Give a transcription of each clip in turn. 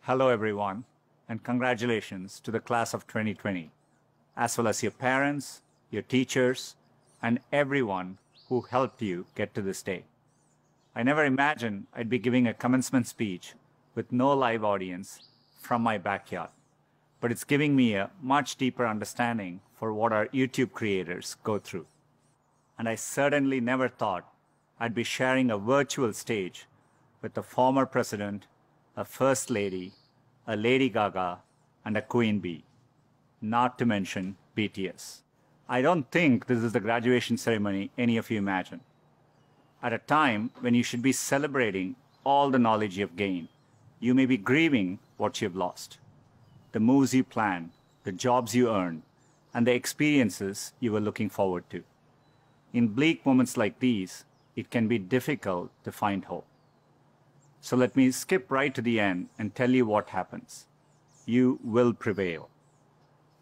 Hello, everyone, and congratulations to the class of 2020, as well as your parents, your teachers, and everyone who helped you get to this day. I never imagined I'd be giving a commencement speech with no live audience from my backyard, but it's giving me a much deeper understanding for what our YouTube creators go through. And I certainly never thought I'd be sharing a virtual stage with a former president, a first lady, a Lady Gaga, and a Queen Bee, not to mention BTS. I don't think this is the graduation ceremony any of you imagine. At a time when you should be celebrating all the knowledge you've gained, you may be grieving what you've lost. The moves you planned, the jobs you earned, and the experiences you were looking forward to. In bleak moments like these, it can be difficult to find hope. So let me skip right to the end and tell you what happens. You will prevail.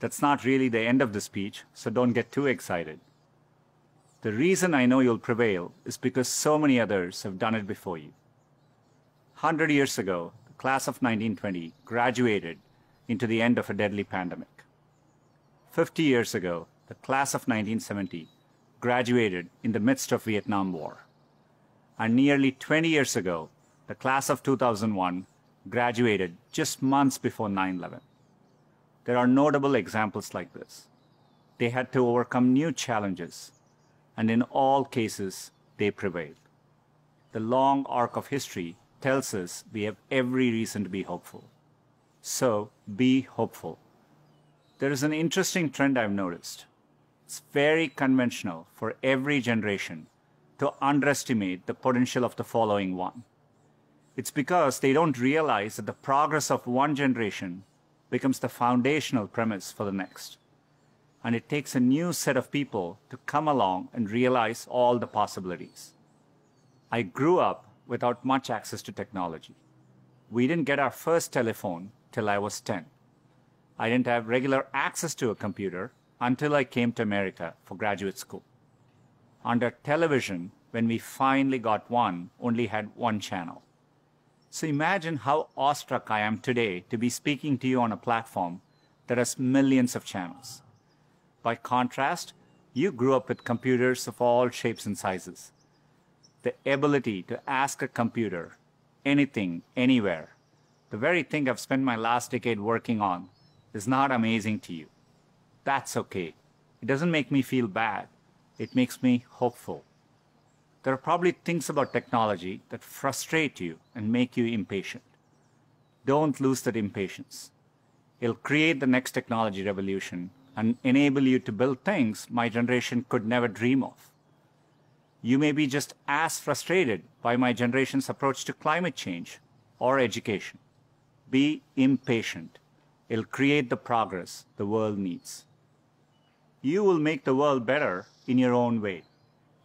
That's not really the end of the speech, so don't get too excited. The reason I know you'll prevail is because so many others have done it before you. 100 years ago, the class of 1920 graduated into the end of a deadly pandemic. 50 years ago, the class of 1970 graduated in the midst of Vietnam War. And nearly 20 years ago, the class of 2001 graduated just months before 9/11. There are notable examples like this. They had to overcome new challenges, and in all cases, they prevailed. The long arc of history tells us we have every reason to be hopeful. So, be hopeful. There is an interesting trend I've noticed. It's very conventional for every generation to underestimate the potential of the following one. It's because they don't realize that the progress of one generation becomes the foundational premise for the next. And it takes a new set of people to come along and realize all the possibilities. I grew up without much access to technology. We didn't get our first telephone till I was 10. I didn't have regular access to a computer until I came to America for graduate school. Under television, when we finally got one, only had one channel. So imagine how awestruck I am today to be speaking to you on a platform that has millions of channels. By contrast, you grew up with computers of all shapes and sizes. The ability to ask a computer anything, anywhere, the very thing I've spent my last decade working on, is not amazing to you. That's okay. It doesn't make me feel bad. It makes me hopeful. There are probably things about technology that frustrate you and make you impatient. Don't lose that impatience. It'll create the next technology revolution and enable you to build things my generation could never dream of. You may be just as frustrated by my generation's approach to climate change or education. Be impatient. It'll create the progress the world needs. You will make the world better in your own way,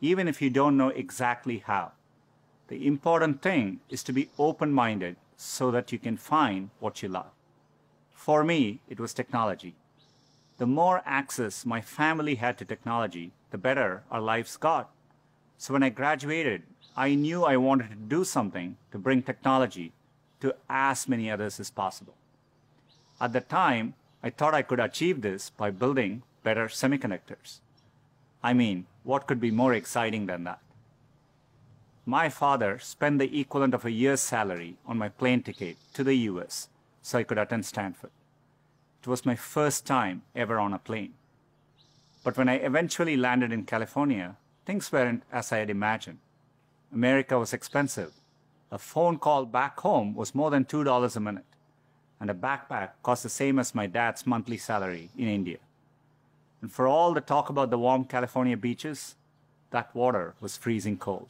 even if you don't know exactly how. The important thing is to be open-minded so that you can find what you love. For me, it was technology. The more access my family had to technology, the better our lives got. So when I graduated, I knew I wanted to do something to bring technology to as many others as possible. At the time, I thought I could achieve this by building better semiconductors. I mean, what could be more exciting than that? My father spent the equivalent of a year's salary on my plane ticket to the US so I could attend Stanford. It was my first time ever on a plane. But when I eventually landed in California, things weren't as I had imagined. America was expensive. A phone call back home was more than $2 a minute, and a backpack cost the same as my dad's monthly salary in India. And for all the talk about the warm California beaches, that water was freezing cold.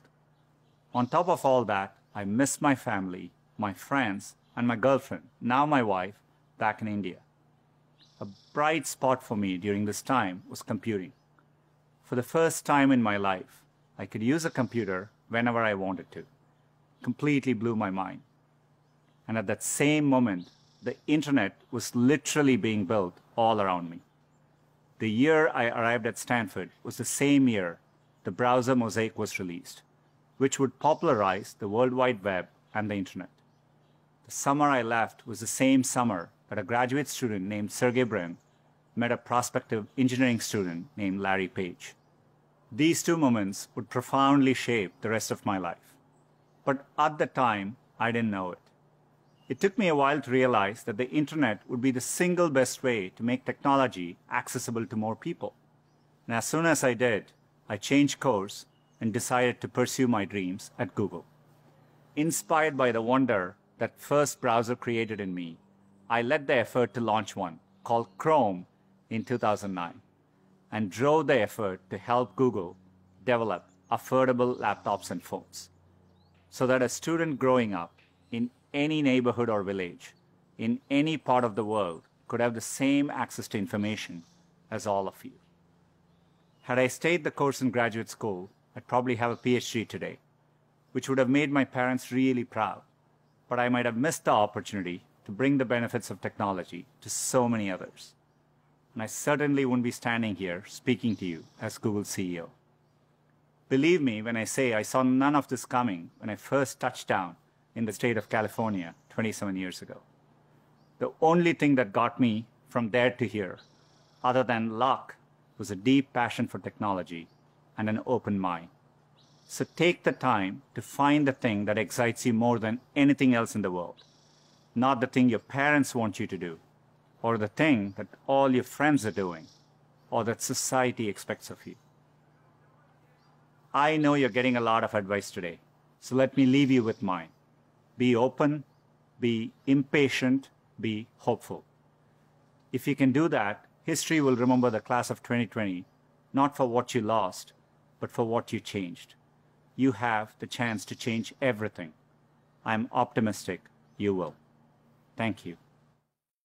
On top of all that, I missed my family, my friends, and my girlfriend, now my wife, back in India. A bright spot for me during this time was computing. For the first time in my life, I could use a computer whenever I wanted to. Completely blew my mind. And at that same moment, the internet was literally being built all around me. The year I arrived at Stanford was the same year the browser Mosaic was released, which would popularize the World Wide Web and the internet. The summer I left was the same summer that a graduate student named Sergey Brin met a prospective engineering student named Larry Page. These two moments would profoundly shape the rest of my life. But at the time, I didn't know it. It took me a while to realize that the internet would be the single best way to make technology accessible to more people. And as soon as I did, I changed course and decided to pursue my dreams at Google. Inspired by the wonder that first browser created in me, I led the effort to launch one called Chrome in 2009 and drove the effort to help Google develop affordable laptops and phones so that a student growing up in any neighborhood or village in any part of the world could have the same access to information as all of you. Had I stayed the course in graduate school, I'd probably have a PhD today, which would have made my parents really proud, but I might have missed the opportunity to bring the benefits of technology to so many others. And I certainly wouldn't be standing here speaking to you as Google's CEO. Believe me when I say I saw none of this coming when I first touched down in the state of California 27 years ago. The only thing that got me from there to here, other than luck, was a deep passion for technology and an open mind. So take the time to find the thing that excites you more than anything else in the world, not the thing your parents want you to do, or the thing that all your friends are doing, or that society expects of you. I know you're getting a lot of advice today, so let me leave you with mine. Be open, be impatient, be hopeful. If you can do that, history will remember the class of 2020, not for what you lost, but for what you changed. You have the chance to change everything. I'm optimistic you will. Thank you.